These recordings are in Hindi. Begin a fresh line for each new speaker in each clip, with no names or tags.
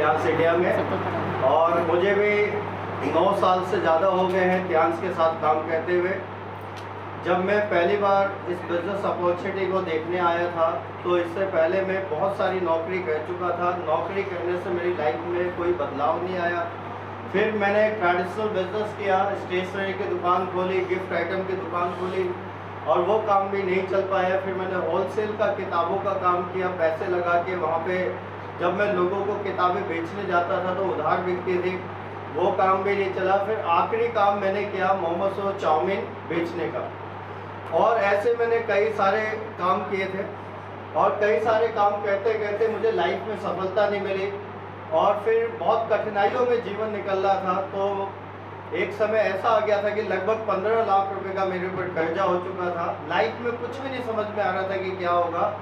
त्यांस इंडिया में, और मुझे भी 9 साल से ज़्यादा हो गए हैं त्यांस के साथ काम करते हुए। जब मैं पहली बार इस बिज़नेस अपॉर्चुनिटी को देखने आया था तो इससे पहले मैं बहुत सारी नौकरी कर चुका था। नौकरी करने से मेरी लाइफ में कोई बदलाव नहीं आया। फिर मैंने ट्रेडिशनल बिज़नेस किया, स्टेशनरी की दुकान खोली, गिफ्ट आइटम की दुकान खोली, और वो काम भी नहीं चल पाया। फिर मैंने होलसेल का किताबों का काम किया, पैसे लगा के वहाँ पे जब मैं लोगों को किताबें बेचने जाता था तो उधार बिकती थी, वो काम भी नहीं चला। फिर आखिरी काम मैंने किया मोमोस और चाउमीन बेचने का, और ऐसे मैंने कई सारे काम किए थे, और कई सारे काम करते करते मुझे लाइफ में सफलता नहीं मिली, और फिर बहुत कठिनाइयों में जीवन निकल रहा था। तो एक समय ऐसा आ गया था कि लगभग 15 लाख रुपए का मेरे ऊपर कर्जा हो चुका था। लाइफ में कुछ भी नहीं समझ में आ रहा था कि क्या होगा।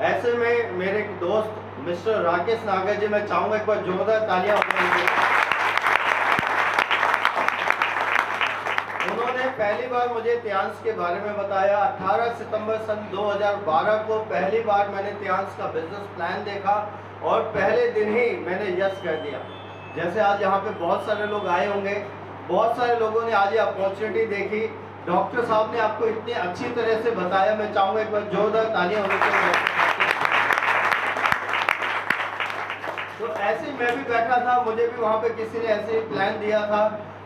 ऐसे में मेरे एक दोस्त मिस्टर राकेश नागर जी, मैं चाहूँगा एक बार जोरदार तालियां बजाइए। उन्होंने पहली बार मुझे त्यांस के बारे में बताया। 18 सितंबर सन 2012 को पहली बार मैंने त्यांस का बिजनेस प्लान देखा, और पहले दिन ही मैंने यस कर दिया। जैसे आज यहाँ पे बहुत सारे लोग आए होंगे, बहुत सारे लोगों ने आज ये अपॉर्चुनिटी देखी। डॉक्टर साहब ने आपको इतनी अच्छी तरह से बताया, मैं चाहूँगा एक बार जोरदार तालियां होनी चाहिए। तो ऐसे मैं भी बैठा था, मुझे भी वहाँ पे किसी ने ऐसे प्लान दिया था।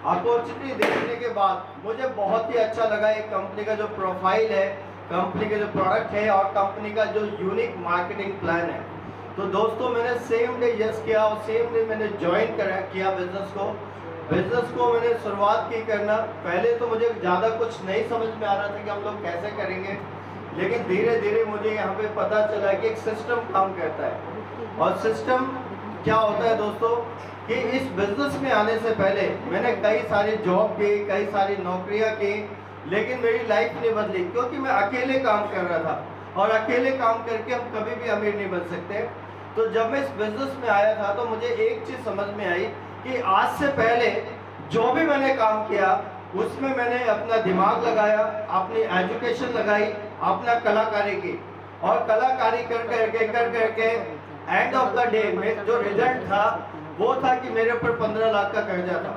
अपॉर्चुनिटी देखने के बाद मुझे बहुत ही अच्छा लगा। एक कंपनी का जो प्रोफाइल है, कंपनी का जो प्रोडक्ट है, और कंपनी का जो यूनिक मार्केटिंग प्लान है। तो दोस्तों मैंने सेम डे यस किया, और सेम डे मैंने ज्वाइन किया बिजनेस को मैंने शुरुआत की करना। पहले तो मुझे ज़्यादा कुछ नहीं समझ में आ रहा था कि हम लोग कैसे करेंगे, लेकिन धीरे धीरे मुझे यहाँ पे पता चला कि एक सिस्टम काम करता है। और सिस्टम क्या होता है दोस्तों, कि इस बिजनेस में आने से पहले मैंने कई सारी जॉब की, कई सारी नौकरियाँ की, लेकिन मेरी लाइफ नहीं बदली, क्योंकि मैं अकेले काम कर रहा था, और अकेले काम करके हम कभी भी अमीर नहीं बन सकते। तो जब मैं इस बिजनेस में आया था तो मुझे एक चीज़ समझ में आई कि आज से पहले जो भी मैंने काम किया उसमें मैंने अपना दिमाग लगाया, अपनी एजुकेशन लगाई, अपना कलाकारी की, और कलाकारी कर करके एंड ऑफ द डे में जो रिजल्ट था वो था कि मेरे ऊपर 15 लाख का कर्जा था।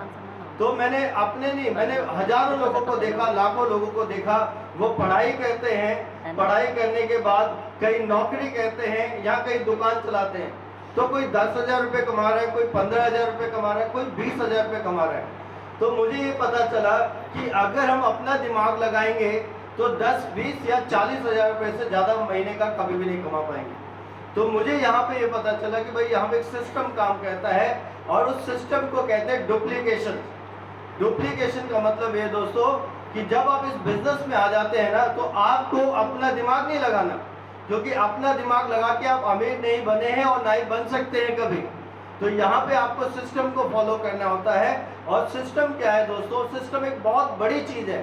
तो मैंने अपने नहीं, मैंने हजारों लोगों को देखा, लाखों लोगों को देखा, वो पढ़ाई करते हैं, पढ़ाई करने के बाद कई नौकरी करते हैं या कई दुकान चलाते हैं। तो कोई 10,000 रुपये कमा रहा है, कोई 15,000 रुपये कमा रहा है, कोई 20,000 रुपये कमा रहा है। तो मुझे ये पता चला कि अगर हम अपना दिमाग लगाएंगे तो 10, 20 या 40,000 रुपये से ज़्यादा महीने का कभी भी नहीं कमा पाएंगे। तो मुझे यहाँ पे ये पता चला कि भाई यहाँ पे एक सिस्टम काम करता है, और उस सिस्टम को कहते हैं डुप्लीकेशन। डुप्लीकेशन का मतलब ये दोस्तों कि जब आप इस बिजनेस में आ जाते हैं ना, तो आपको अपना दिमाग नहीं लगाना, क्योंकि अपना दिमाग लगा के आप अमीर नहीं बने हैं और ना ही बन सकते हैं कभी। तो यहाँ पे आपको सिस्टम को फॉलो करना होता है। और सिस्टम क्या है दोस्तों, सिस्टम एक बहुत बड़ी चीज़ है।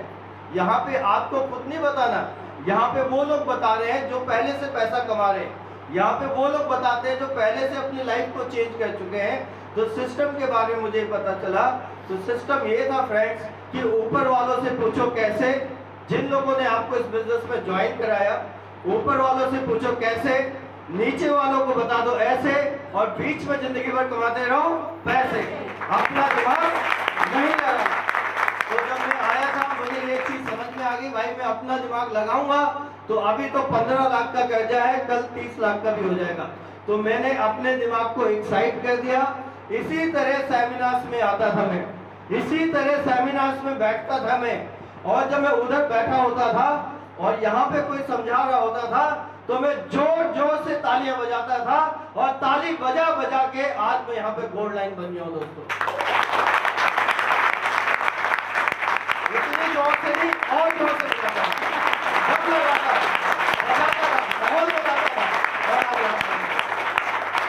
यहाँ पे आपको खुद नहीं बताना, यहाँ पे वो लोग बता रहे हैं जो पहले से पैसा कमा रहे हैं, यहाँ पे वो लोग बताते हैं जो पहले से अपनी लाइफ को चेंज कर चुके हैं। तो सिस्टम के बारे में मुझे पता चला। तो सिस्टम ये था फ्रेंड्स कि ऊपर वालों से पूछो कैसे। जिन लोगों ने आपको इस बिजनेस में ज्वाइन कराया, ऊपर वालों से पूछो कैसे, नीचे वालों को बता दो ऐसे, और बीच में जिंदगी भर कमाते रहो पैसे, अपना दिमाग नहीं लगाना। तो जब मैं आया था मुझे ये चीज समझ में आ गई, भाई मैं अपना दिमाग लगाऊंगा तो अभी तो 15 लाख का कर्जा है, कल 30 लाख का भी हो जाएगा। तो मैंने अपने दिमाग को एक साइड कर दिया। इसी तरह सेमिनार्स में आता था मैं, इसी तरह सेमिनार्स में बैठता था मैं, और जब मैं उधर बैठा होता था और यहाँ पे कोई समझा रहा होता था तो मैं जोर जोर से तालियां बजाता था, और ताली बजा बजा के आज मैं यहाँ पे गोल्ड लाइन बन गया हूँ दोस्तों। इतनी जोर से नहीं, और जोर से बजाता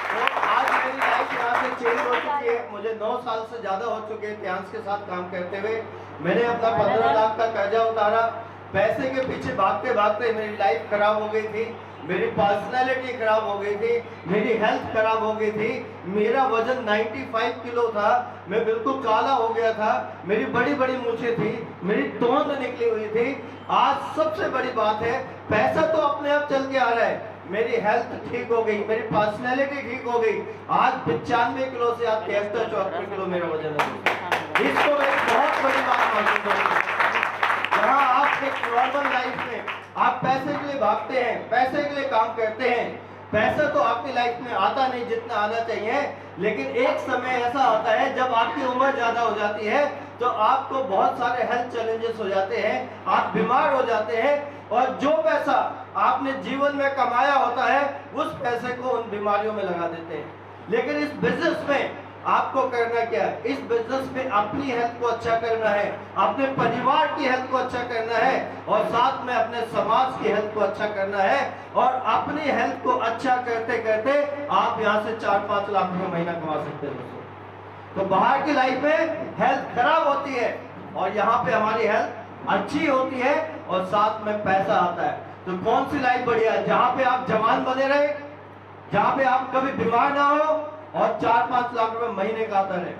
तो आज मेरी लाइफ यहाँ से चेंज हो चुकी है। मुझे 9 साल से ज्यादा हो चुके हैं त्यांस के साथ काम करते हुए। मैंने अपना 15 लाख का कर्जा उतारा। पैसे के पीछे भागते भागते मेरी लाइफ खराब हो गई थी, मेरी पर्सनैलिटी खराब हो गई थी, मेरी हेल्थ खराब हो गई थी। मेरा वजन 95 किलो था, मैं बिल्कुल काला हो गया था, मेरी बड़ी बड़ी मूछें थी, मेरी तोंद निकली हुई थी। आज सबसे बड़ी बात है, पैसा तो अपने आप चल के आ रहा है, मेरी हेल्थ ठीक हो गई, मेरी पर्सनैलिटी ठीक हो गई। आज 95 किलो से आज 73-74 किलो मेरा वजन है। इसको एक बहुत बड़ी बात मानता हूँ। जहाँ आप एक नॉर्मल लाइफ में आप पैसे के लिए भागते हैं, पैसे के लिए काम करते हैं, पैसा तो आपकी लाइफ में आता नहीं जितना आना चाहिए, लेकिन एक समय ऐसा आता है जब आपकी उम्र ज्यादा हो जाती है तो आपको बहुत सारे हेल्थ चैलेंजेस हो जाते हैं, आप बीमार हो जाते हैं, और जो पैसा आपने जीवन में कमाया होता है उस पैसे को उन बीमारियों में लगा देते हैं। लेकिन इस बिजनेस में आपको करना क्या है? इस बिजनेस में अपनी हेल्थ को अच्छा करना है, अपने परिवार की हेल्थ को अच्छा करना है, और साथ में अपने समाज की हेल्थ को अच्छा करना है। और अपनी हेल्थ को अच्छा करते करते आप यहाँ से 4-5 लाख रुपए महीना कमा सकते हैं दोस्तों। तो बाहर की लाइफ में हेल्थ खराब होती है और यहाँ पे हमारी हेल्थ अच्छी होती है और साथ में पैसा आता है। तो कौन सी लाइफ बढ़िया है? जहाँ पे आप जवान बने रहे, जहाँ पे आप कभी बीमार ना हो और 4-5 लाख रुपए महीने का आता रहे,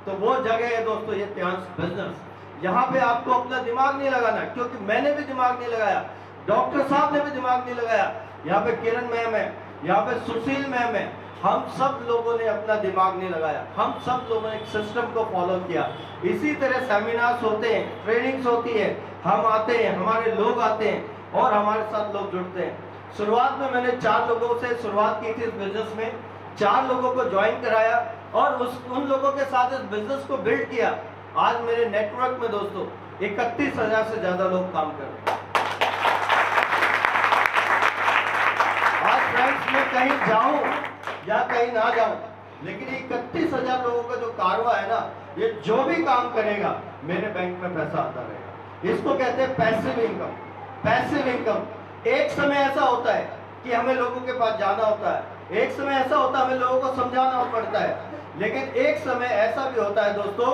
तो वो जगह है दोस्तों ये त्यांश बिजनेस। यहाँ पे आपको अपना दिमाग नहीं लगाना, क्योंकि मैंने भी दिमाग नहीं लगाया, डॉक्टर साहब ने भी दिमाग नहीं लगाया, यहाँ पे किरण मैम है, यहाँ पे सुशील मैम है, हम सब लोगों ने अपना दिमाग नहीं लगाया, हम सब लोगों ने एक सिस्टम को फॉलो किया। इसी तरह सेमिनार्स होते हैं, ट्रेनिंग्स होती है, हम आते हैं, हमारे लोग आते हैं और हमारे साथ लोग जुड़ते हैं। शुरुआत में मैंने 4 लोगों से शुरुआत की थी इस बिजनेस में, 4 लोगों को ज्वाइन कराया और उन लोगों के साथ इस बिजनेस को बिल्ड किया। आज मेरे नेटवर्क में दोस्तों 31,000 से ज्यादा लोग काम कर रहे हैं। आज फ्रेंड्स मैं कहीं जाऊं या कहीं ना जाऊं, लेकिन 31,000 लोगों का जो कारवा है ना, ये जो भी काम करेगा मेरे बैंक में पैसा आता रहेगा। इसको कहते हैं पैसिव इनकम। Passive income. एक समय ऐसा होता है कि हमें लोगों के पास जाना होता है, एक समय ऐसा होता है हमें लोगों को समझाना पड़ता है, लेकिन एक समय ऐसा भी होता है दोस्तों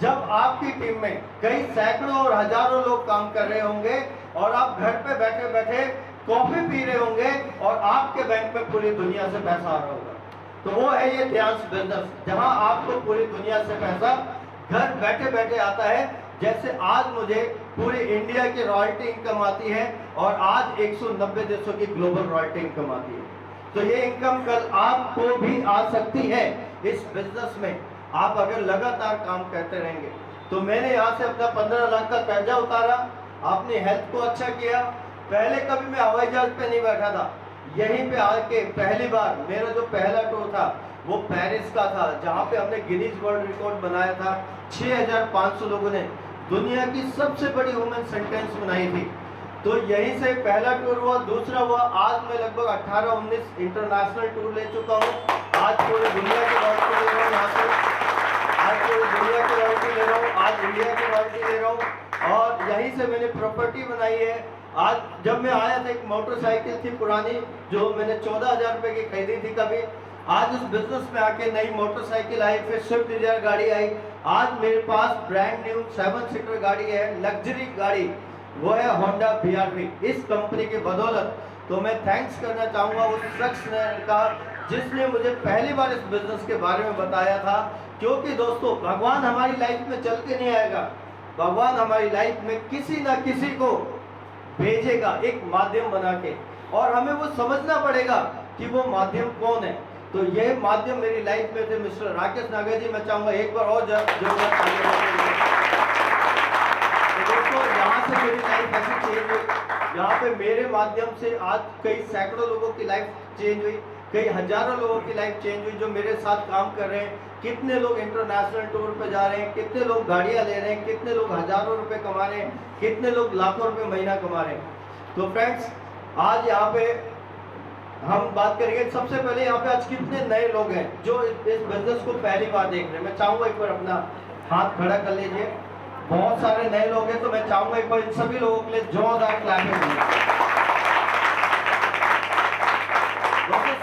जब आपकी टीम में कई सैकड़ों और हजारों लोग काम कर रहे होंगे और आप घर पे बैठे बैठे कॉफी पी रहे होंगे और आपके बैंक में पूरी दुनिया से पैसा आ रहा होगा। तो वो है ये त्यांश बिजनेस, जहां आपको पूरी दुनिया से पैसा घर बैठे बैठे आता है। जैसे आज मुझे पूरी इंडिया की रॉयल्टी इनकम आती है और आज 190 देशों की ग्लोबल रॉयल्टी इनकम आती है। तो ये इनकम कल आपको भी आ सकती है इस बिजनेस में, आप अगर लगातार काम करते रहेंगे। तो मैंने यहाँ से अपना 15 लाख का कर्जा उतारा, अपनी हेल्थ को अच्छा किया। पहले कभी मैं हवाई जहाज पे नहीं बैठा था, यहीं पे आके पहली बार मेरा जो पहला टूर था वो पेरिस का था, जहाँ पे हमने गिनीज वर्ल्ड रिकॉर्ड बनाया था। 6,500 लोगों ने दुनिया की सबसे बड़ी वुमेन सेंटेंस बनाई थी। तो यहीं से पहला टूर हुआ, दूसरा हुआ, आज मैं लगभग 18-19 इंटरनेशनल टूर ले चुका हूँ। आज पूरी दुनिया की रॉयल्टी ले रहा हूँ यहाँ से, आज पूरी दुनिया की रॉयल्टी ले रहा हूँ, आज इंडिया की रॉयल्टी ले रहा हूँ। और यहीं से मैंने प्रॉपर्टी बनाई है। आज जब मैं आया था एक मोटरसाइकिल थी पुरानी जो मैंने 14,000 रुपए की खरीदी थी कभी, आज इस बिजनेस में आके नई मोटरसाइकिल आई, फिर स्विफ्ट डिजायर गाड़ी आई। आज मेरे पास ब्रांड न्यू 7 सीटर गाड़ी है, लग्जरी गाड़ी, वो है होंडा BRV। इस कंपनी के बदौलत तो मैं थैंक्स करना चाहूँगा उस शख्स का जिसने मुझे पहली बार इस बिजनेस के बारे में बताया था। क्योंकि दोस्तों भगवान हमारी लाइफ में चल के नहीं आएगा, भगवान हमारी लाइफ में किसी ना किसी को भेजेगा एक माध्यम बना के, और हमें वो समझना पड़ेगा कि वो माध्यम कौन है। तो ये माध्यम मेरी लाइफ में थे मिस्टर राकेश नागर जी। मैं चाहूंगा एक बार और जरूरत दोस्तों, यहाँ से मेरी लाइफ ऐसी चेंज हुई, यहाँ पे मेरे माध्यम से आज कई सैकड़ों लोगों की लाइफ चेंज हुई, कई हजारों लोगों की लाइफ चेंज हुई जो मेरे साथ काम कर रहे हैं। कितने लोग इंटरनेशनल टूर पे जा रहे हैं, कितने लोग गाड़ियां ले रहे हैं, कितने लोग हजारों रुपए कमा रहे हैं, कितने लोग लाखों रुपए महीना कमा रहे हैं। तो फ्रेंड्स आज यहाँ पे हम बात करेंगे, सबसे पहले यहाँ पे आज कितने नए लोग हैं जो इस बिजनेस को पहली बार देख रहे हैं। मैं चाहूंगा एक बार अपना हाथ खड़ा कर लीजिए। बहुत सारे नए लोग हैं, तो मैं चाहूंगा एक बार इन सभी लोगों के लिए जोरदार क्लैपिंग।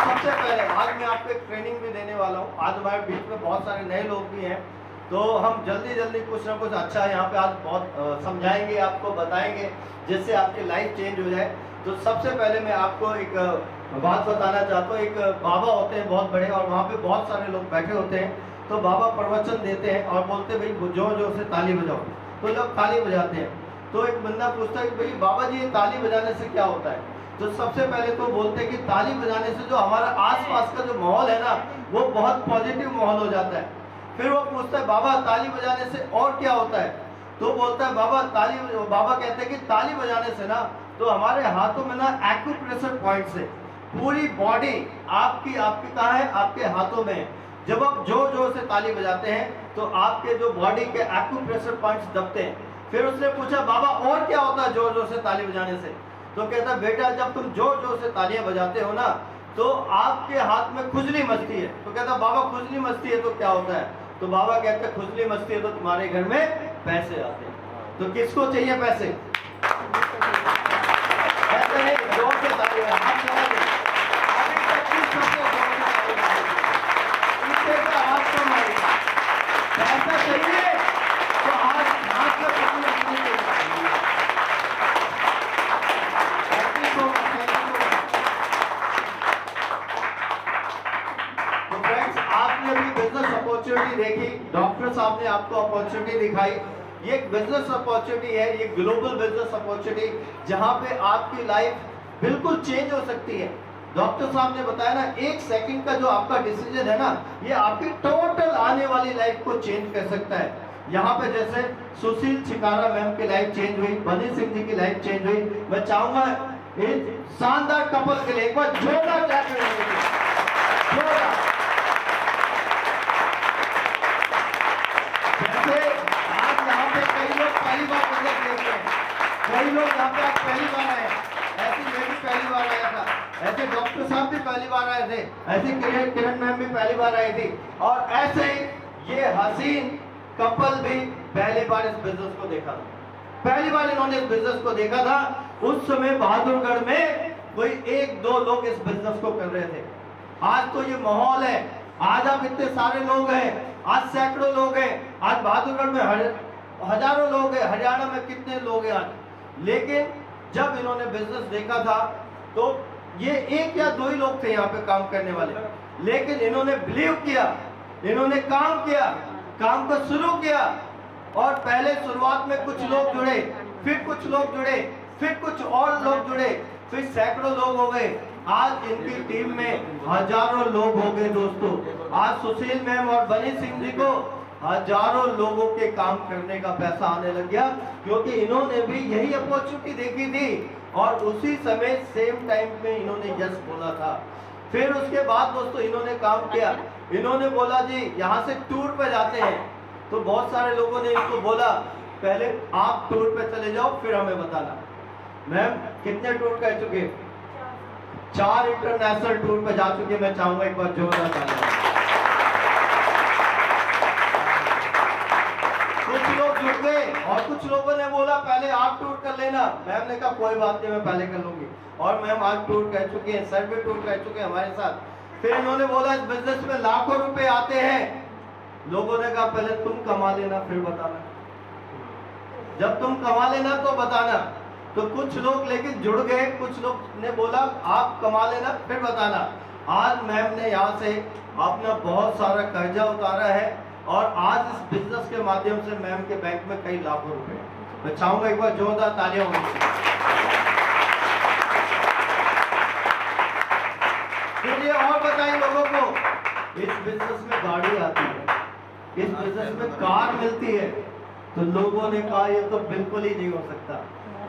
सबसे पहले आज मैं आपको एक ट्रेनिंग भी देने वाला हूँ। आज हमारे बीच में बहुत सारे नए लोग भी हैं, तो हम जल्दी जल्दी कुछ ना कुछ अच्छा यहाँ पे आज बहुत समझाएंगे, आपको बताएंगे जिससे आपकी लाइफ चेंज हो जाए। तो सबसे पहले मैं आपको एक बात बताना चाहता हूँ। एक बाबा होते हैं बहुत बड़े, और वहाँ पे बहुत सारे लोग बैठे होते हैं। तो बाबा प्रवचन देते हैं और बोलते हैं भाई जोर जोर से ताली बजाओ, तो लोग ताली बजाते हैं। तो एक बंदा पूछता है कि भाई बाबा जी ये ताली बजाने से क्या होता है? तो सबसे पहले तो बोलते हैं कि ताली बजाने से जो हमारा आसपास का जो माहौल है ना, वो बहुत पॉजिटिव माहौल हो जाता है। फिर वो पूछता है बाबा ताली बजाने से और क्या होता है? तो बोलता है बाबा कहते हैं कि ताली बजाने से ना, तो हमारे हाथों में ना एक्यूप्रेशर पॉइंट्स है, पूरी बॉडी आपकी कहाँ है? आपके हाथों में। जब आप जोर जोर से ताली बजाते हैं तो आपके जो बॉडी के एक्यूप्रेशर पॉइंट्स दबते हैं। फिर उसने पूछा बाबा और क्या होता है जोर जोर से ताली बजाने से? तो कहता है बेटा जब तुम जोर जोर से तालियां बजाते हो ना, तो आपके हाथ में खुजली मचती है। तो कहता बाबा खुजली मचती है तो क्या होता है? तो बाबा कहते हैं खुजली मचती है तो तुम्हारे घर में पैसे आते हैं। तो किसको चाहिए पैसे? ऐसे नहीं, जोर से ताली हाथ लगा दो। अभी तक किस सबसे जोर से ताली बजाई? इससे का हाथ कम आएगा। पैसा चाहिए तो हाथ में खुजली मचनी चाहिए। तो फ्रेंड्स, आपने अभी बिजनेस अपॉर्चुनिटी देखी, डॉक्टर साहब ने आपको अपॉर्चुनिटी दिखाई। ये एक बिजनेस अपॉर्चुनिटी है, ये ग्लोबल बिजनेस अपॉर्चुनिटी, जहां पे आपकी लाइफ बिल्कुल चेंज हो सकती है। डॉक्टर साहब ने बताया ना, 1 सेकंड का जो आपका डिसीजन है ना, ये आपकी टोटल आने वाली लाइफ को चेंज कर सकता है। यहाँ पे जैसे सुशील छिकारा मैम की लाइफ चेंज हुई, बनी सिंह जी की लाइफ चेंज हुई। मैं चाहूंगा इन शानदार कपल के लिए एक बार जोरदार क्लैप करेंगे। जैसे आज यहाँ पे कई लोग पहली बार बिजनेस लेते हैं, कई लोग यहाँ पे आज पहली बार आए, ऐसे मैं भी पहली बार आया था, ऐसे डॉक्टर साहब भी पहली बार आए थे, ऐसे किरण मैम भी पहली बार आई थी, और ऐसे ही ये हसीन कपल भी पहली बार इस बिजनेस को देखा था। पहली बार इन्होंने इस बिजनेस को देखा था। उस समय बहादुरगढ़ में कोई 1-2 लोग इस बिजनेस को कर रहे थे। आज तो ये माहौल है, आज आप इतने सारे लोग हैं, आज सैकड़ों लोग हैं, आज बहादुरगढ़ में हजारों लोग हैं, हरियाणा में कितने लोग हैं आज। लेकिन जब इन्होंने बिजनेस देखा था तो ये 1 या 2 ही लोग थे यहाँ पे काम करने वाले, लेकिन इन्होंने बिलीव किया, इन्होंने काम किया, काम को शुरू किया, और पहले शुरुआत में कुछ लोग जुड़े, फिर कुछ लोग जुड़े, फिर कुछ और लोग जुड़े, फिर सैकड़ों लोग हो गए। आज इनकी टीम में हजारों लोग हो गए दोस्तों। आज सुशील मैम और बनी सिंह जी को हजारों लोगों के काम करने का पैसा आने लग गया, क्योंकि इन्होंने भी यही अपॉर्चुनिटी देखी थी और उसी समय सेम टाइम में इन्होंने यस बोला था। फिर उसके बाद दोस्तों इन्होंने काम किया, इन्होंने बोला जी यहाँ से टूर पे जाते हैं। तो बहुत सारे लोगों ने इनको बोला पहले आप टूर पे चले जाओ फिर हमें बताना। मैम कितने टूर कर चुके? 4 इंटरनेशनल टूर पे जा चुके। मैं चाहूंगा एक बार जोरदार तालियां। कुछ लोग जुड़ गए और कुछ लोगों ने बोला पहले आप टूर कर लेना। मैम ने कहा कोई बात नहीं, मैं पहले कर लूंगी। और मैम आज टूर कर चुके हैं, सर भी टूर कर चुके हैं हमारे साथ। फिर इन्होंने बोला इस बिजनेस में लाखों रुपए आते हैं। लोगों ने कहा पहले तुम कमा लेना फिर बताना, जब तुम कमा लेना तो बताना। तो कुछ लोग लेकिन जुड़ गए, कुछ लोग ने बोला आप कमा लेना फिर बताना। आज मैम ने यहाँ से अपना बहुत सारा कर्जा उतारा है और आज इस बिजनेस के माध्यम से मैम के बैंक में कई लाखों रुपए। मैं चाहूंगा एक बार जोरदार तालियां होंगी। फिर ये और बताएं लोगों को, इस बिजनेस में गाड़ी आती है, इस बिजनेस में कार मिलती है। तो लोगों ने कहा ये तो बिल्कुल ही नहीं हो सकता।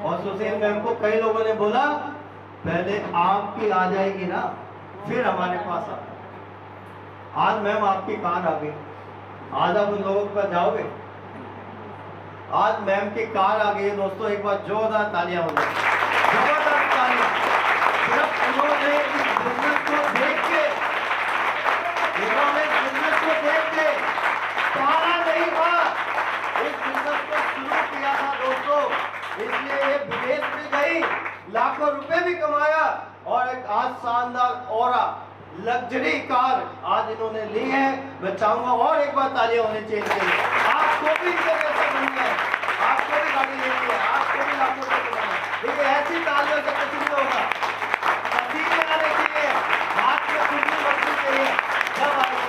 और सुशील मैम को कई लोगों ने बोला पहले आपकी आ जाएगी ना फिर हमारे पास आ। आज मैम आपकी कार आ गई, आज आप उन लोगों के पास जाओगे। आज मैम की कार आ गई है दोस्तों, एक बार जोरदार तालियां हो जाए, जबरदस्त तालियां। सिर्फ उन्होंने इस बिजनेस को देख के, इन्होंने इस बिजनेस को देख के पारा नहीं था, इस बिजनेस को शुरू किया था दोस्तों। इसलिए ये विदेश में गई, लाखों रुपए भी कमाया और एक आज शानदार ऑरा लग्जरी कार आज इन्होंने ली है। मैं चाहूंगा और एक बार तालियां होनी चाहिए। आपको भी जैसा बनना है, आपको भी गाड़ी लेनी है, आपको भी लाखों रुपए कमाना है। देखिए ऐसी तालियों से कुछ नहीं होगा। पसीने आने चाहिए, हाथ में खुशबू बचनी चाहिए, जब आगे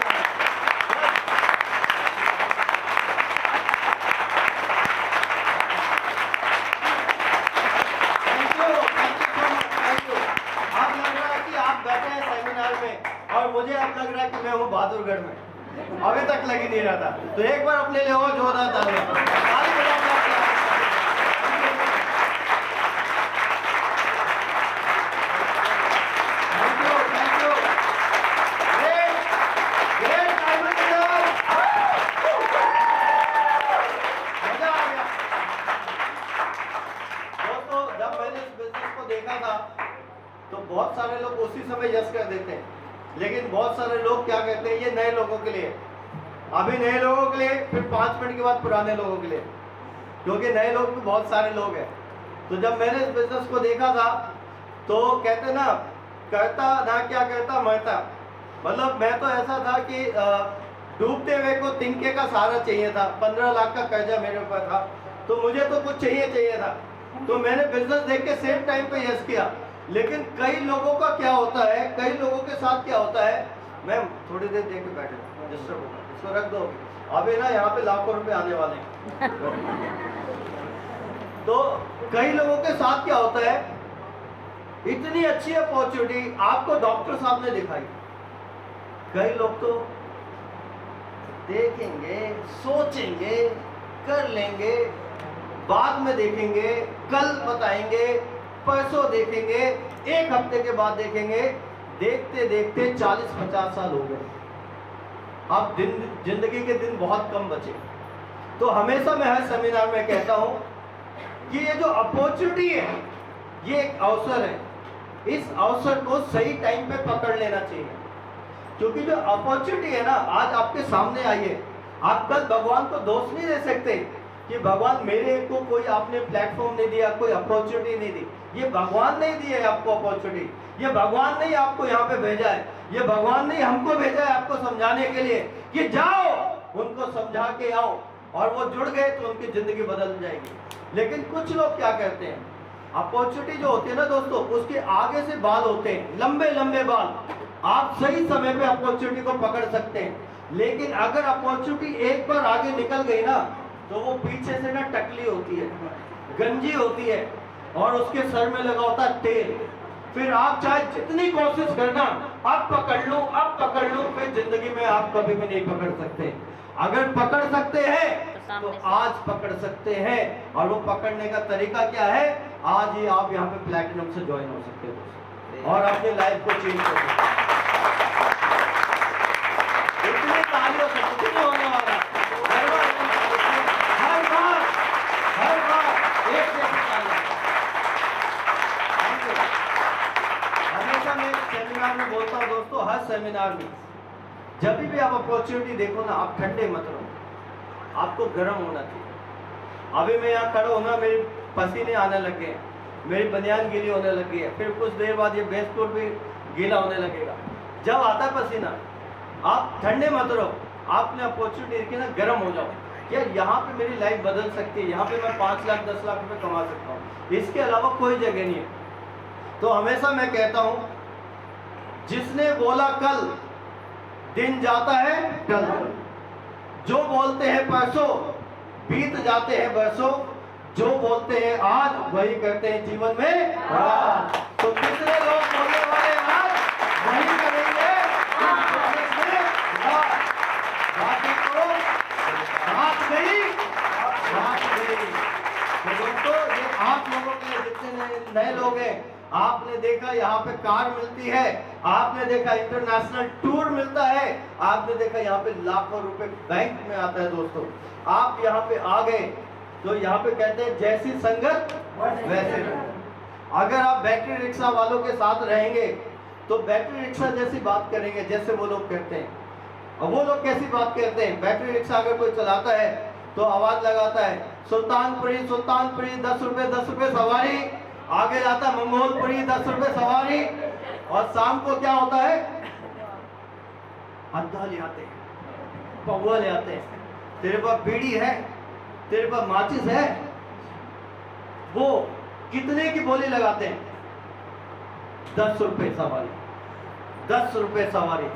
Thank you so much. Thank you. अभी तक लग ही नहीं रहा था। तो एक बार अपने लिए और जोरदार तालियां बजाओ। देखा था तो बहुत सारे लोग उसी समय यस कर देते हैं, लेकिन बहुत सारे लोग क्या कहते हैं, ये नए लोगों के लिए, अभी नए लोगों के लिए, फिर 5 मिनट के बाद पुराने लोगों के लिए, क्योंकि नए लोग भी बहुत सारे लोग हैं। तो जब मैंने इस बिजनेस को देखा था तो कहते ना, करता ना क्या करता मरता, मतलब मैं तो ऐसा था कि डूबते हुए को तिनके का सहारा चाहिए था। 15 लाख का कर्जा मेरे ऊपर था, तो मुझे तो कुछ चाहिए था। तो मैंने बिजनेस देख के सेम टाइम पे यस किया। लेकिन कई लोगों का क्या होता है, कई लोगों के साथ क्या होता है, मैम थोड़ी देर देख के बैठे, डिस्टर्ब होगा, इसको रख दो, अभी ना यहाँ पे लाखों रुपए आने वाले हैं। तो कई लोगों के साथ क्या होता है, इतनी अच्छी अपॉर्चुनिटी आपको डॉक्टर साहब ने दिखाई, कई लोग तो देखेंगे, सोचेंगे, कर लेंगे, बाद में देखेंगे, कल बताएंगे, परसों देखेंगे, एक हफ्ते के बाद देखेंगे, देखते देखते 40-50 साल हो गए। अब जिंदगी के दिन बहुत कम बचे। तो हमेशा मैं हर सेमिनार में कहता हूं कि ये जो अपॉर्चुनिटी है, ये एक अवसर है, इस अवसर को सही टाइम पे पकड़ लेना चाहिए। क्योंकि जो अपॉर्चुनिटी है ना, आज आपके सामने आई है, आप कल भगवान को दोष नहीं दे सकते कि भगवान मेरे को कोई आपने प्लेटफॉर्म नहीं दिया, कोई अपॉर्चुनिटी नहीं दी। ये भगवान नहीं दी है आपको अपॉर्चुनिटी, ये भगवान ने आपको यहाँ पे भेजा है, ये भगवान ने हमको भेजा है आपको समझाने के लिए कि जाओ उनको समझा के आओ, और वो जुड़ गए तो उनकी जिंदगी बदल जाएगी। लेकिन कुछ लोग क्या करते हैं, अपॉर्चुनिटी जो होती है ना दोस्तों, उसके आगे से बाल होते हैं, लंबे लंबे बाल। आप सही समय पे अपॉर्चुनिटी को पकड़ सकते हैं, लेकिन अगर अपॉर्चुनिटी एक बार आगे निकल गई ना, तो वो पीछे से ना टकली होती है, गंजी होती है, और उसके सर में लगा होता है तेल। फिर आप चाहे जितनी कोशिश करना, अब पकड़ लूं, फिर जिंदगी में आप कभी भी नहीं पकड़ सकते। अगर पकड़ सकते हैं तो आज पकड़ सकते हैं, और वो पकड़ने का तरीका क्या है, आज ही आप यहाँ पे प्लैटिनम से ज्वाइन हो सकते हो और अपनी लाइफ को चेंज कर सकते हैं। इतनी तालियों से कुछ नहीं होने वाला, हर बार एक जैसी तालियां। हमेशा मैं सेमिनार में बोलता हूँ दोस्तों, हर सेमिनार में जब भी आप अपॉर्चुनिटी देखो ना, आप ठंडे मत रहो, आपको गर्म होना चाहिए। अभी मैं यहाँ खड़ा हूँ ना, मेरे पसीने आने लगे, मेरी बनियान गीली होने लगी है, फिर कुछ देर बाद ये बेस कोट भी गीला होने लगेगा। जब आता है पसीना, आप ठंडे मत रहो, आपने अपॉर्चुनिटी देखी ना, गर्म हो जाओ, यार यहाँ पे मेरी लाइफ बदल सकती है, यहाँ पे मैं 5 लाख 10 लाख रुपए कमा सकता हूँ, इसके अलावा कोई जगह नहीं है। तो हमेशा मैं कहता हूँ, जिसने बोला कल, दिन जाता है कल, जो बोलते हैं परसों, बीत जाते हैं बरसों, जो बोलते हैं आज, वही करते हैं जीवन में आज। तो कितने लोग बोलने वाले आज, वही करेंगे बाकी को बात गई। तो दोस्तों, ये आप लोगों के लिए जितने नए लोग हैं, आपने देखा यहाँ पे कार मिलती है, आपने देखा इंटरनेशनल टूर मिलता है, आपने देखा यहाँ पे लाखों रुपए बैंक में आता है। दोस्तों, आप यहाँ पे आ गए तो यहाँ पे कहते हैं जैसी संगत वैसे रहो। अगर आप बैटरी रिक्शा वालों के साथ रहेंगे तो बैटरी रिक्शा जैसी बात करेंगे जैसे वो लोग करते हैं। और वो लोग कैसी बात करते हैं, बैटरी रिक्शा अगर कोई चलाता है तो आवाज लगाता है, सुल्तानपुरी 10 रुपए सवारी, आगे जाता है मंगोलपुरी 10 रुपए सवारी, और शाम को क्या होता है, अद्धा ले आते हैं, पौवा ले आते हैं, तेरे पास बीड़ी है, तेरे पास माचिस है, वो कितने की बोली लगाते हैं, 10 रुपए सवारी, 10 रुपए सवारी।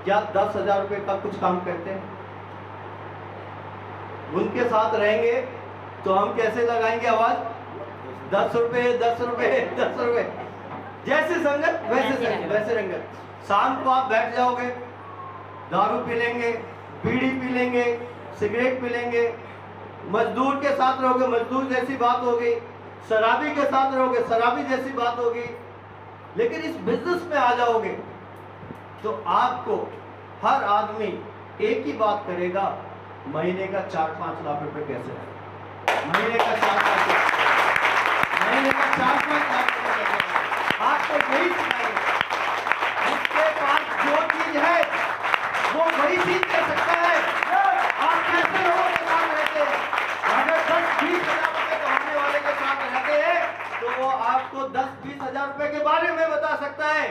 क्या 10,000 रुपए का कुछ काम करते हैं? उनके साथ रहेंगे तो हम कैसे लगाएंगे आवाज, 10 रुपए 10 रुपए 10 रुपए, जैसे संगत वैसे रंगत। शाम को आप बैठ जाओगे, दारू पी लेंगे, बीड़ी पी लेंगे, सिगरेट पी लेंगे, मजदूर के साथ रहोगे मजदूर जैसी बात होगी, शराबी के साथ रहोगे शराबी जैसी बात होगी। लेकिन इस बिजनेस में आ जाओगे तो आपको हर आदमी एक ही बात करेगा, महीने का 4-5 लाख रुपए कैसे है, महीने का 4-5 लाख रुपए आपको यही सिखाएंगे। जिसके पास जो चीज है वो वही चीज कर सकता है। आप कैसे लोगों के साथ रहते हैं? अगर 10-20 हजार रुपए कमाने वाले के साथ रहते हैं तो वो आपको 10-20 हजार रुपए के बारे में बता सकता है।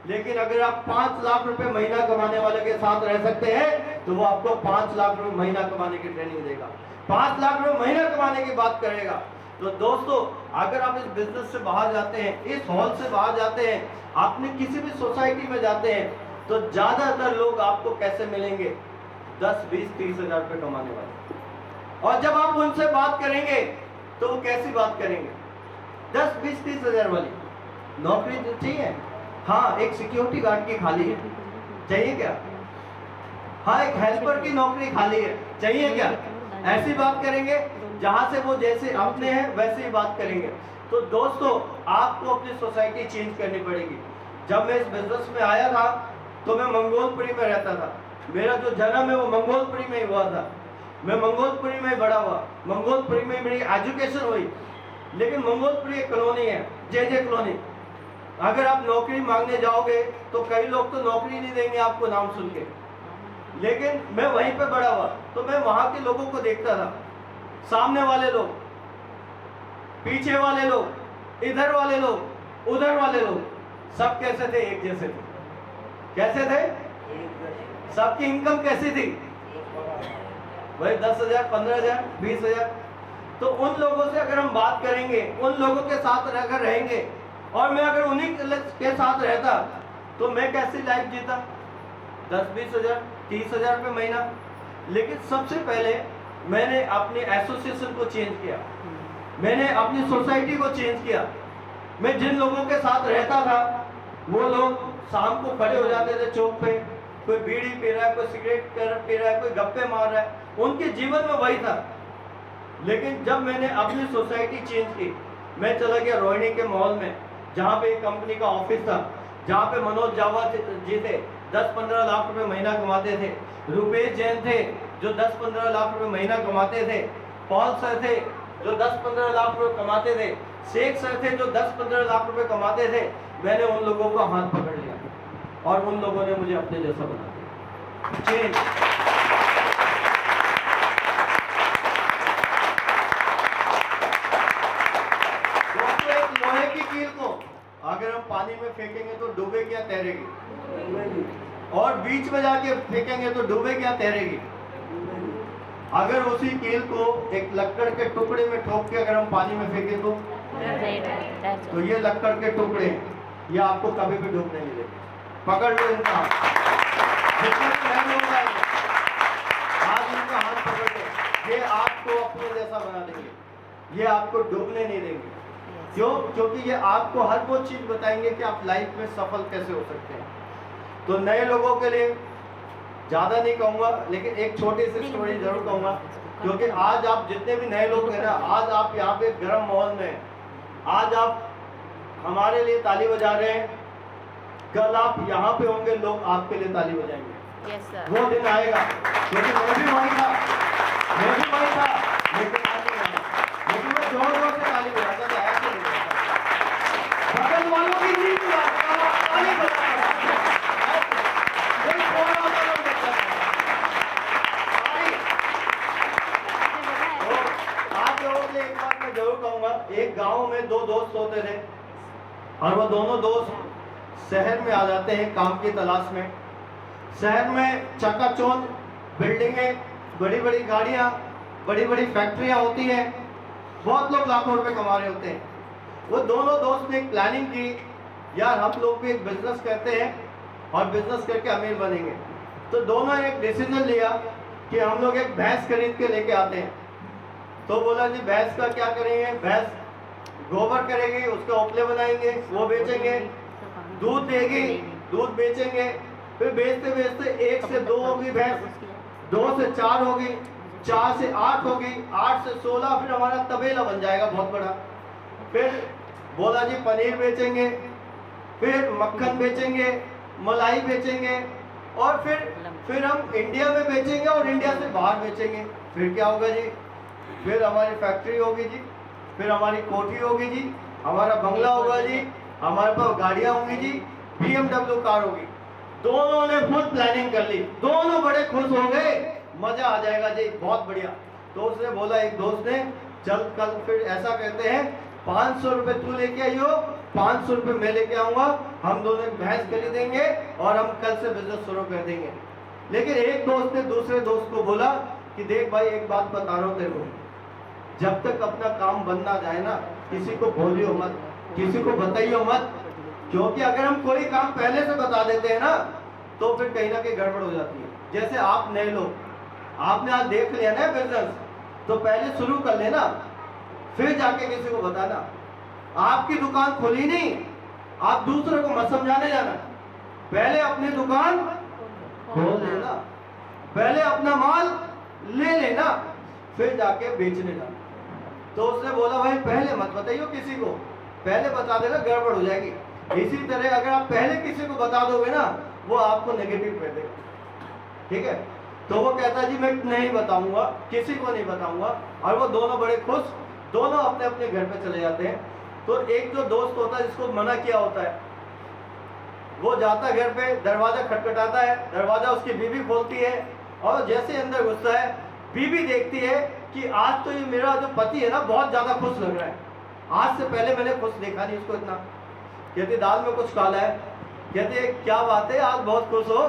लेकिन अगर आप 5 लाख रुपए महीना कमाने वाले के साथ रह सकते हैं तो वो आपको 5 लाख रुपए महीना कमाने की ट्रेनिंग देगा, 5 लाख रुपए महीना कमाने की बात करेगा। तो दोस्तों, अगर आप इस बिजनेस से बाहर जाते हैं, इस हॉल से बाहर जाते हैं, आपने किसी भी सोसाइटी में जाते हैं, तो ज्यादातर लोग आपको कैसे मिलेंगे? 10, 20, 30 हजार रुपए कमाने वाले। और जब आप उनसे बात करेंगे तो वो कैसी बात करेंगे? 10, 20, 30 हजार वाली नौकरी तो चाहिए, हाँ एक सिक्योरिटी गार्ड की खाली है, चाहिए क्या? हाँ एक हेल्पर की नौकरी खाली है, चाहिए क्या? ऐसी बात करेंगे। जहां से वो जैसे अपने हैं वैसे ही बात करेंगे। तो दोस्तों, आपको अपनी सोसाइटी चेंज करनी पड़ेगी। जब मैं इस बिजनेस में आया था तो मैं मंगोलपुरी में रहता था, मेरा जो जन्म है वो मंगोलपुरी में ही हुआ था, मैं मंगोलपुरी में ही बड़ा हुआ, मंगोलपुरी में मेरी एजुकेशन हुई। लेकिन मंगोलपुरी एक कॉलोनी है, जे कॉलोनी। अगर आप नौकरी मांगने जाओगे तो कई लोग तो नौकरी नहीं देंगे आपको नाम सुन के। लेकिन मैं वहीं पे बड़ा हुआ तो मैं वहां के लोगों को देखता था, सामने वाले लोग, पीछे वाले लोग, इधर वाले लोग, उधर वाले लोग, सब कैसे थे? एक जैसे थे। कैसे थे? सबकी इनकम कैसी थी? वही 10,000, 15,000, 20,000। तो उन लोगों से अगर हम बात करेंगे, उन लोगों के साथ अगर रहेंगे, और मैं अगर उन्हीं के साथ रहता तो मैं कैसी लाइफ जीता? 10, 20,000, 30,000 रुपये महीना। लेकिन सबसे पहले मैंने अपने एसोसिएशन को चेंज किया, मैंने अपनी सोसाइटी को चेंज किया। मैं जिन लोगों के साथ रहता था वो लोग शाम को खड़े हो जाते थे चौक पे, कोई बीड़ी पी रहा है, कोई सिगरेट पी रहा है, कोई गप्पे मार रहा है, उनके जीवन में वही था। लेकिन जब मैंने अपनी सोसाइटी चेंज की, मैं चला गया रोहिणी के मॉल में, जहाँ पे एक कंपनी का ऑफिस था, जहाँ पे मनोज जावा जी थे, 10-15 लाख रुपए महीना कमाते थे। रुपेश जैन थे जो 10-15 लाख रुपए महीना कमाते थे। पॉल सर थे जो 10-15 लाख रुपए कमाते थे। शेख सर थे जो 10-15 लाख रुपए कमाते थे। मैंने उन लोगों को हाथ पकड़ लिया और उन लोगों ने मुझे अपने जैसा बना दिया। चेंज। लोहे की कील को अगर हम पानी में फेंकेंगे तो डूबेगी या तैरेगी? और बीच में जाके फेंकेंगे तो डूबेगी या तैरेगी? अगर उसी कील को एक लक्कड़ के टुकड़े में ठोक के अगर हम पानी में फेंके तो ये लक्कड़ के टुकड़े ये आपको कभी भी डूबने नहीं देंगे। पकड़ लो इनका, जितने भी लोग आएंगे आज इनका हाथ पकड़ लो, ये आपको अपने जैसा बना देंगे, ये आपको डूबने नहीं देंगे। क्यों? क्योंकि ये आपको हर वो चीज बताएंगे कि आप लाइफ में सफल कैसे हो सकते हैं। तो नए लोगों के लिए ज्यादा नहीं कहूंगा, लेकिन एक छोटी सी स्टोरी जरूर कहूंगा, क्योंकि आज आप जितने भी नए लोग हैं ना, आज आप यहाँ पे गर्म माहौल में, आज आप हमारे लिए ताली बजा रहे हैं, कल आप यहाँ पे होंगे, लोग आपके लिए ताली बजाएंगे।
yes, sir.
वो दिन आएगा, क्योंकि मैं भी वही था, लेकिन आज नहीं आया। लेकिन मैं जोर जोर से ताली बजाता था, ऐसे नहीं बजाता। बगल वालों की नहीं बजाता, ताली बजाता था। आप लोगों के एक बात मैं जरूर कहूंगा, एक गांव में 2 दोस्त होते थे और वो दोनों दोस्त शहर में आ जाते हैं काम की तलाश में। शहर में चकाचौंध बिल्डिंगें, बड़ी बड़ी गाड़ियां, बड़ी बड़ी फैक्ट्रियां होती हैं, बहुत लोग लाखों रुपए कमा रहे होते हैं। वो दोनों दोस्त ने एक प्लानिंग की, यार हम लोग भी एक बिजनेस करते हैं और बिजनेस करके अमीर बनेंगे। तो दोनों ने एक डिसीजन लिया कि हम लोग एक भैंस खरीद के लेके आते हैं। तो बोला जी भैंस का क्या करेंगे? भैंस गोबर करेगी, उसके ओपले बनाएंगे, वो बेचेंगे, दूध देगी, दूध बेचेंगे, फिर बेचते बेचते 1 से 2 होगी भैंस, 2 से 4 होगी, 4 से 8 होगी, 8 से 16, फिर हमारा तबेला बन जाएगा बहुत बड़ा। फिर बोला जी पनीर बेचेंगे, फिर मक्खन बेचेंगे, मलाई बेचेंगे, और फिर हम इंडिया में बेचेंगे और इंडिया से बाहर बेचेंगे। फिर क्या होगा जी? फिर हमारी फैक्ट्री होगी जी, फिर हमारी कोठी होगी जी, हमारा बंगला होगा जी, हमारे पास गाड़ियां होंगी जी, BMW कार होगी। दोनों ने फुल प्लानिंग कर ली, दोनों बड़े खुश हो गए, मजा आ जाएगा जी, बहुत बढ़िया। तो उसने बोला एक दोस्त ने, चल कल फिर ऐसा कहते हैं 500 रुपए तू लेके आइयो, 500 रुपए मैं लेके आऊंगा, हम दोनों भैंस खरीदेंगे और हम कल से बिजनेस शुरू कर देंगे। लेकिन एक दोस्त ने दूसरे दोस्त को बोला कि देख भाई एक बात बता रहा हूं तेरे को, जब तक अपना काम बन ना जाए ना, किसी को बोलियो मत, किसी को बताइयो मत, क्योंकि अगर हम कोई काम पहले से बता देते हैं ना तो फिर कहीं ना कहीं गड़बड़ हो जाती है। जैसे आप नए लोग, आपने आज देख लिया ना बिजनेस, तो पहले शुरू कर लेना, फिर जाके किसी को बताना। आपकी दुकान खुली नहीं, आप दूसरे को मत समझाने जाना, पहले अपनी दुकान खोल लेना, पहले अपना माल ले लेना, फिर जाके बेचने जाना। तो उसने बोला भाई पहले मत बताइयो किसी को, पहले बता देना गड़बड़ हो जाएगी। इसी तरह अगर आप पहले किसी को बता दोगे ना, वो आपको नेगेटिव कर देगा, ठीक है। तो वो कहता जी मैं नहीं बताऊंगा, किसी को नहीं बताऊंगा, और वो दोनों बड़े खुश, दोनों अपने अपने घर पे चले जाते हैं। तो एक जो दोस्त होता है जिसको मना किया होता है, वो जाता है घर पे, दरवाजा खटखटाता है, दरवाजा उसकी बीवी खोलती है, और जैसे अंदर घुसता है, बीवी देखती है कि आज तो ये मेरा जो पति है ना बहुत ज्यादा खुश लग रहा है, आज से पहले मैंने खुश देखा नहीं इसको इतना। कहती दाल में कुछ काला है, कहते क्या बात है आज बहुत खुश हो?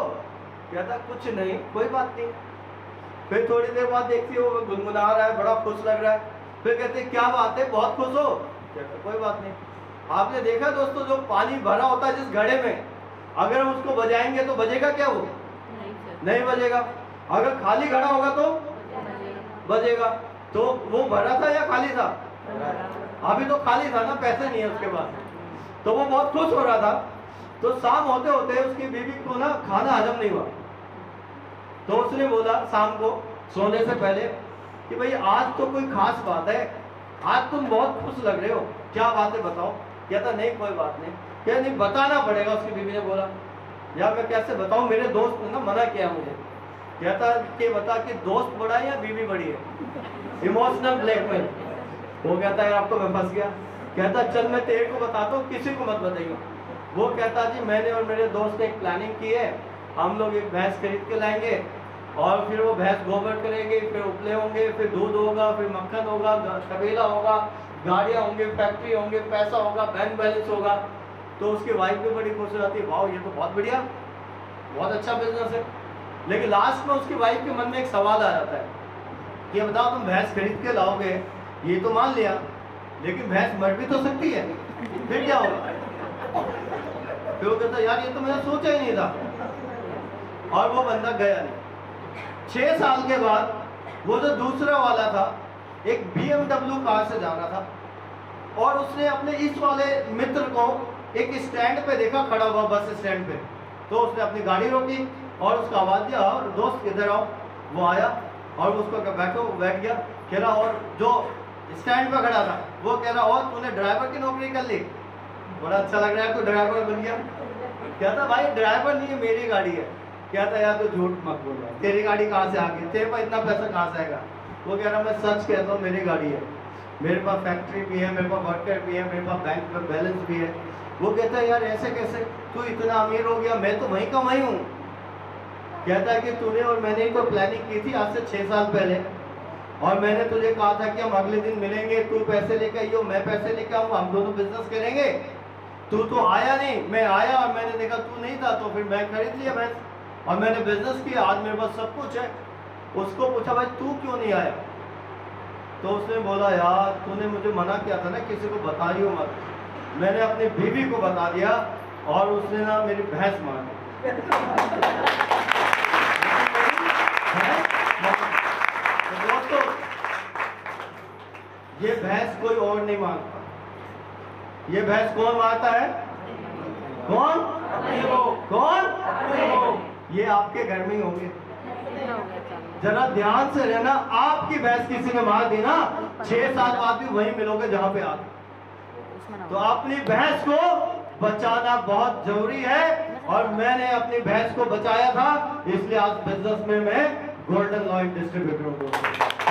कहता कुछ नहीं, कोई बात नहीं। फिर थोड़ी देर बाद देखती है वो गुनगुना रहा है, बड़ा खुश लग रहा है। फिर कहते क्या बात है बहुत खुश हो? कहता कोई बात नहीं। आपने देखा दोस्तों, जो पानी भरा होता है जिस घड़े में, अगर हम उसको बजाएंगे तो बजेगा क्या? वो नहीं बजेगा। अगर खाली घड़ा होगा तो बजेगा। तो वो भरा था या खाली था? अभी तो खाली था ना, पैसे नहीं है उसके पास। तो वो बहुत खुश हो रहा था। तो शाम होते होते उसकी बीवी को ना खाना हजम नहीं हुआ, तो उसने बोला शाम को सोने से पहले कि भाई आज तो कोई खास बात है, आज तुम बहुत खुश लग रहे हो, क्या बात है बताओ? कहता नहीं कोई बात नहीं। क्या नहीं बताना पड़ेगा? उसकी बीवी ने बोला यार मैं कैसे बताऊं, मेरे दोस्त ने ना मना किया मुझे। कहता कि बता कि दोस्त बड़ा है या बीवी बड़ी है? Emotional blackmail. वो कहता है आपको मैं फंस गया। कहता चल मैं तेरे को बताता हूँ, किसी को मत बताइए। वो कहता जी मैंने और मेरे दोस्त ने एक प्लानिंग की है, हम लोग एक भैंस खरीद के लाएंगे और फिर वो भैंस गोबर करेगी, फिर उपले होंगे, फिर दूध होगा, फिर मक्खन होगा, तबेला होगा, गाड़ियाँ होंगी, फैक्ट्री होंगे, पैसा होगा, बैंक बैलेंस होगा। तो उसकी वाइफ भी बड़ी खुश हो जाती है, वाह ये तो बहुत बढ़िया, बहुत अच्छा बिजनेस है। लेकिन लास्ट में उसकी वाइफ के मन में एक सवाल आ जाता है कि बताओ तुम भैंस खरीद के लाओगे, ये तो मान लिया, लेकिन भैंस मर भी तो सकती है, फिर क्या होगा? फिर वो कहता यार ये तो मैंने सोचा ही नहीं था। और वो बंदा गया नहीं। 6 साल के बाद वो जो दूसरा वाला था एक BMW कार से जा रहा था और उसने अपने इस वाले मित्र को एक स्टैंड पे देखा खड़ा हुआ, बस स्टैंड पे। तो उसने अपनी गाड़ी रोकी और उसका आवाज दिया और दोस्त किधर आओ। वो आया और उसको बैठो, बैठ गया। कह रहा और जो स्टैंड पे खड़ा था वो कह रहा और तूने ड्राइवर की नौकरी कर ली, बड़ा अच्छा लग रहा है, तू ड्राइवर बन गया। कहता भाई ड्राइवर नहीं है, मेरी गाड़ी है। कहता यार तू झूठ मत बोल रहा, तेरी गाड़ी कहाँ से आ गई, तेरे पास इतना पैसा कहाँ से आएगा? वो कह रहा मैं सच कहता हूँ, मेरी गाड़ी है, मेरे पास फैक्ट्री भी है, मेरे पास वर्कर भी है, मेरे पास बैंक में बैलेंस भी है। वो कहता है यार ऐसे कैसे, तू इतना अमीर हो गया, मैं तो वहीं कमाई हूँ। कहता है कि तूने और मैंने ही तो प्लानिंग की थी आज से 6 साल पहले, और मैंने तुझे कहा था कि हम अगले दिन मिलेंगे, तू पैसे लेकर आइयो, मैं पैसे लेकर आऊँगा, हम दोनों बिजनेस करेंगे। तू तो आया नहीं, मैं आया और मैंने देखा तू नहीं था, तो फिर मैं खरीद लिया भैंस और मैंने बिजनेस किया, आज मेरे पास सब कुछ है। उसको पूछा भाई तू क्यों नहीं आया? तो उसने बोला यार तूने मुझे मना किया था ना किसी को बताइयो मत, मैंने अपनी बीवी को बता दिया और उसने ना मेरी भैंस मार दी। दोस्तों ये भैंस कोई और नहीं मारता, ये भैंस कौन मारता है? कौन? कौन? ये आपके घर में ही होंगे। जरा ध्यान से रहना, आपकी भैंस किसी ने मार दी ना, 6 साल बाद भी वहीं मिलोगे जहां पे आते। तो अपनी भैंस को बचाना बहुत जरूरी है, और मैंने अपनी भैंस को बचाया था, इसलिए आज बिजनेस में मैं गोल्डन लॉइन डिस्ट्रीब्यूटर हूँ। तो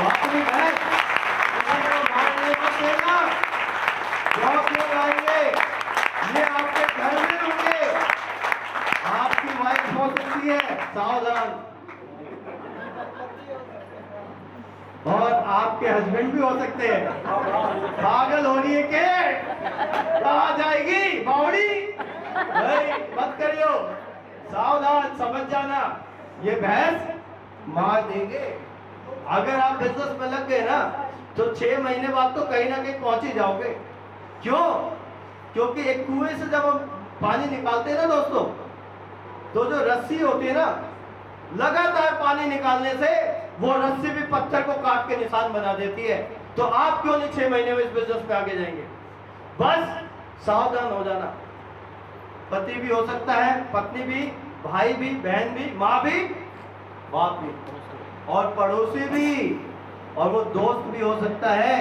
अपनी भैंस मारने को देना, बहुत लोग आएंगे, ये आपके घर में होंगे, आपकी वाइफ हो सकती है, सावधान, और आपके हस्बैंड भी हो सकते हैं। पागल हो रही है के कहा जाएगी बावड़ी, मत करियो, सावधान, समझ जाना, ये भैंस मार देंगे। अगर आप बिजनेस में लग गए ना, तो 6 महीने बाद तो कहीं ना कहीं पहुंच ही जाओगे। क्यों? क्योंकि एक कुएं से जब हम पानी निकालते हैं ना दोस्तों, तो जो रस्सी होती है ना, लगातार पानी निकालने से वो रस्सी भी पत्थर को काट के निशान बना देती है। तो आप क्यों नहीं 6 महीने में इस बिजनेस में आगे जाएंगे? बस सावधान हो जाना। पति भी हो सकता है, पत्नी भी, भाई भी, बहन भी, माँ भी, बाप भी, और पड़ोसी भी, और वो दोस्त भी हो सकता है।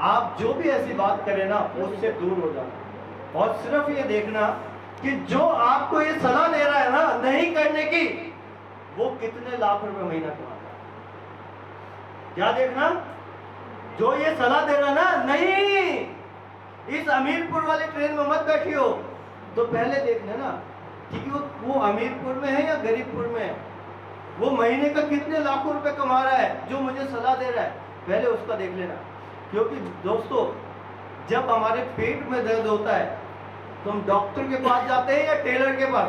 आप जो भी ऐसी बात करें ना, उससे दूर हो जाना, और सिर्फ ये देखना कि जो आपको ये सलाह दे रहा है ना नहीं करने की, वो कितने लाख रुपए महीना कमाता है। क्या देखना? जो ये सलाह दे रहा ना, नहीं, इस अमीरपुर वाली ट्रेन में मत बैठियो, तो पहले देख लेना कि वो अमीरपुर में है या गरीबपुर में है, वो महीने का कितने लाखों रुपए कमा रहा है, जो मुझे सलाह दे रहा है, पहले उसका देख लेना। क्योंकि दोस्तों, जब हमारे पेट में दर्द होता है तो हम डॉक्टर के पास जाते हैं या टेलर के पास?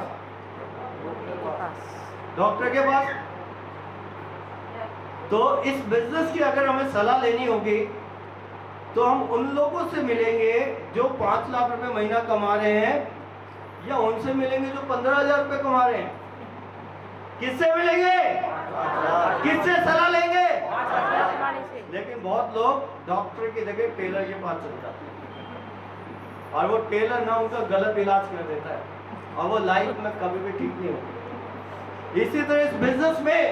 डॉक्टर के पास। तो इस बिजनेस की अगर हमें सलाह लेनी होगी, तो हम उन लोगों से मिलेंगे जो 5 लाख रुपए महीना कमा रहे हैं, या उनसे मिलेंगे जो 15,000 रुपए कमा रहे हैं? किससे मिलेंगे? किससे सलाह लेंगे? लेकिन बहुत लोग डॉक्टर की जगह टेलर के पास चले जाते हैं, और वो टेलर ना उनका गलत इलाज कर देता है, और वो लाइफ में कभी भी ठीक नहीं होता। इसी तरह इस बिजनेस में,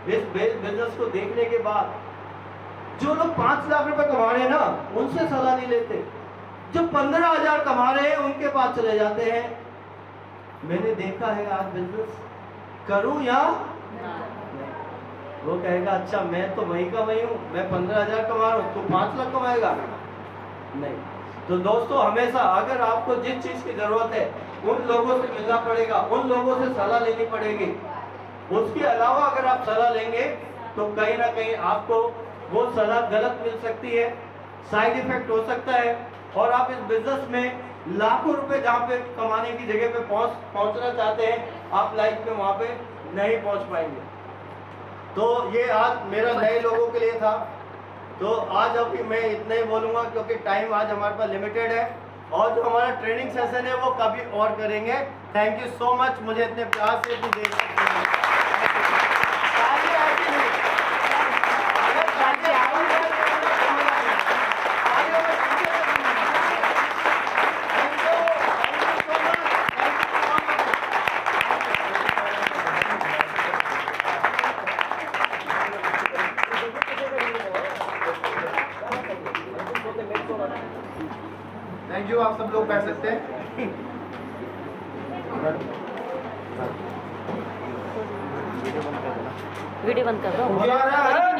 इस बिजनेस को देखने के बाद जो लोग 5 लाख रुपए कमा रहे हैं ना, उनसे सलाह नहीं लेते, जो 15,000 कमा रहे हैं उनके पास चले जाते हैं। मैंने देखा है आज बिजनेस करूं या नहीं? वो कहेगा अच्छा मैं तो वही का वही हूं, मैं 15,000 कमा रहा हूं, तू 5 लाख कमाएगा? नहीं। तो दोस्तों, हमेशा अगर आपको जिस चीज की जरूरत है, उन लोगों से मिलना पड़ेगा, उन लोगों से सलाह लेनी पड़ेगी। उसके अलावा अगर आप सलाह लेंगे तो कहीं ना कहीं आपको वो सलाह गलत मिल सकती है, साइड इफेक्ट हो सकता है, और आप इस बिजनेस में लाखों रुपए जहाँ पे कमाने की जगह पे पहुंचना चाहते हैं, आप लाइफ में वहाँ पे नहीं पहुंच पाएंगे। तो ये आज मेरा नए लोगों के लिए था। तो आज अभी मैं इतना ही बोलूँगा, क्योंकि टाइम आज हमारे पास लिमिटेड है, और जो हमारा ट्रेनिंग सेशन है वो कभी और करेंगे। थैंक यू सो मच, मुझे इतने प्यार से इतनी देर तक
थैंक यू। आप सब लोग बैठ सकते हैं।
वीडियो बंद कर दो।